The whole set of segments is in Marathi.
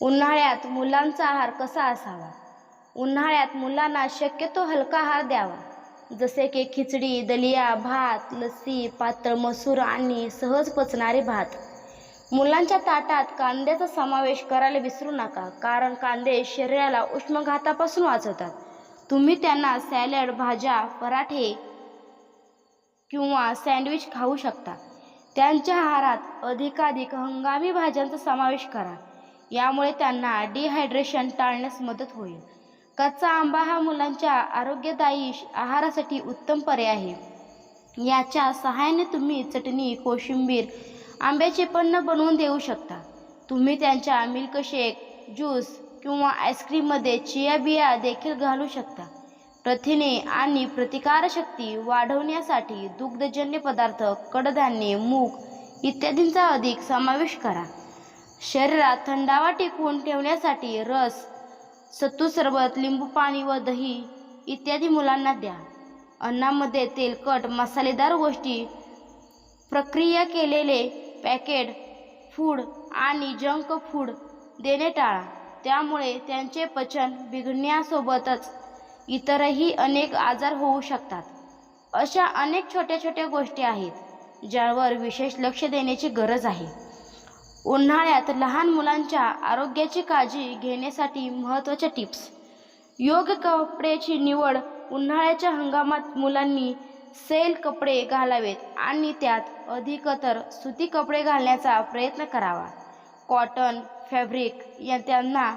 उन्हाळ्यात मुलांचा आहार कसा असावा? उन्हाळ्यात मुलांना शक्यतो हलका आहार द्यावा, जसे की खिचडी, दलिया, भात, लस्सी, पातळ मसूर आणि सहज पचणारे भात. मुलांच्या ताटात कांद्याचा समावेश करायला विसरू नका, कारण कांदे शरीराला उष्माघातापासून वाचवतात. तुम्ही त्यांना सॅलड, भाज्या, पराठे किंवा सँडविच खाऊ शकता. त्यांच्या आहारात अधिकाधिक हंगामी भाज्यांचा समावेश करा. यामुळे त्यांना डिहायड्रेशन टाळण्यास मदत होईल. कच्चा आंबा हा मुलांच्या आरोग्यदायी आहारासाठी उत्तम पर्याय आहे. याच्या सहाय्याने तुम्ही चटणी, कोशिंबीर, आंब्याचे पन्ह बनवून देऊ शकता. तुम्ही त्यांच्या मिल्कशेक, ज्यूस किंवा आईस्क्रीममध्ये चिया बिया देखील घालू शकता. प्रथिने आणि प्रतिकारशक्ती वाढवण्यासाठी दुग्धजन्य पदार्थ, कडधान्ये, मूग इत्यादींचा अधिक समावेश करा. शरीरात थंडावा टिकवून ठेवण्यासाठी रस, सत्तू सरबत, लिंबू पाणी व दही इत्यादी मुलांना द्या. अन्नामध्ये तेलकट, मसालेदार गोष्टी, प्रक्रिया केलेले पॅकेट फूड आणि जंक फूड देणे टाळा. त्यामुळे त्यांचे पचन बिघडण्यासोबतच इतरही अनेक आजार होऊ शकतात. अशा अनेक छोट्या छोट्या गोष्टी आहेत ज्यावर विशेष लक्ष देण्याची गरज आहे. उन्हाळ्यात लहान मुलांच्या आरोग्याची काळजी घेण्यासाठी महत्त्वाच्या टिप्स. योग्य कपड्याची निवड. उन्हाळ्याच्या हंगामात मुलांनी सैल कपडे घालावेत आणि त्यात अधिकतर सुती कपडे घालण्याचा प्रयत्न करावा. कॉटन फॅब्रिक त्यांना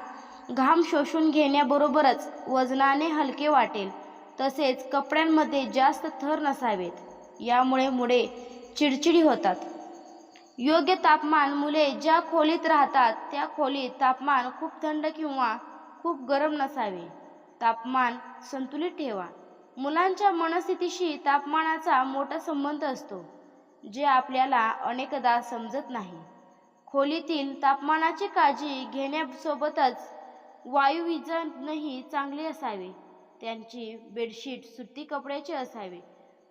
घाम शोषून घेण्याबरोबरच वजनाने हलके वाटेल. तसेच कपड्यांमध्ये जास्त थर नसावेत, यामुळे मुले चिडचिडी होतात. योग्य तापमान. मुले ज्या खोलीत राहतात त्या खोलीत तापमान खूप थंड किंवा खूप गरम नसावे. तापमान संतुलित ठेवा. मुलांच्या मनस्थितीशी तापमानाचा मोठा संबंध असतो, जे आपल्याला अनेकदा समजत नाही. खोलीतील तापमानाची काळजी घेण्यासोबतच वायुविजनही चांगले असावे. त्यांची बेडशीट सुती कपड्याची असावी.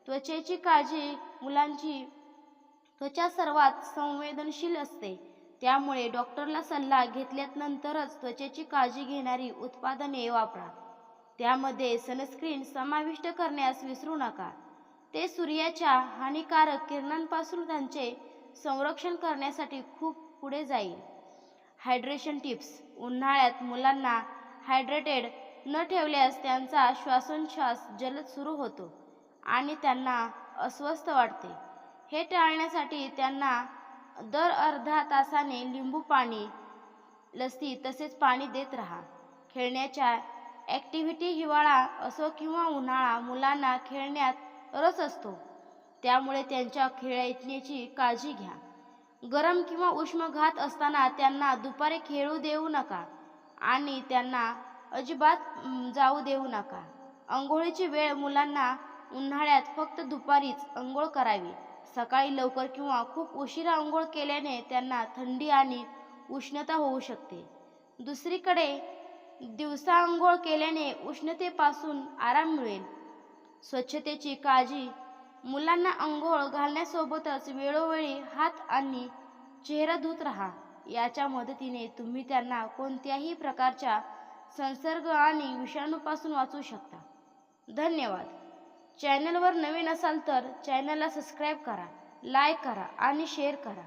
त्वचेची काळजी. मुलांची त्वचा सर्वात संवेदनशील असते, त्यामुळे डॉक्टरला सल्ला घेतल्यानंतरच त्वचेची काळजी घेणारी उत्पादने वापरा. त्यामध्ये सनस्क्रीन समाविष्ट करण्यास विसरू नका. ते सूर्याच्या हानिकारक किरणांपासून त्यांचे संरक्षण करण्यासाठी खूप पुढे जाईल. Hydration tips. उन्हाळ्यात मुलांना हायड्रेटेड न ठेवल्यास त्यांचा श्वासोच्छ्वास जलद सुरू होतो आणि त्यांना अस्वस्थ वाटते. हे टाळण्यासाठी त्यांना दर अर्ध्या तासाने लिंबू पाणी, लस्सी तसेच पाणी देत राहा. खेळण्याच्या ॲक्टिव्हिटी. हिवाळा असो किंवा उन्हाळा, मुलांना खेळण्यात रस असतो, त्यामुळे त्यांच्या खेळण्याची काळजी घ्या. गरम किंवा उष्ण घात असताना त्यांना दुपारी खेळू देऊ नका आणि त्यांना अजिबात जाऊ देऊ नका. अंघोळीची वेळ. मुलांना उन्हाळ्यात फक्त दुपारीच अंघोळ करावी. सकाळी लवकर किंवा खूप उशिरा अंघोळ केल्याने त्यांना थंडी आणि उष्णता होऊ शकते. दुसरीकडे दिवसा अंघोळ केल्याने उष्णतेपासून आराम मिळेल. स्वच्छतेची काळजी. मुलांना अंघोळ घालण्यासोबतच वेळोवेळी हात आणि चेहरा धुत राहा. याच्या मदतीने तुम्ही त्यांना कोणत्याही प्रकारच्या संसर्ग आणि विषाणूपासून वाचवू शकता. धन्यवाद. चॅनलवर नवीन असाल तर चॅनलला सबस्क्राईब करा, लाईक करा आणि शेअर करा.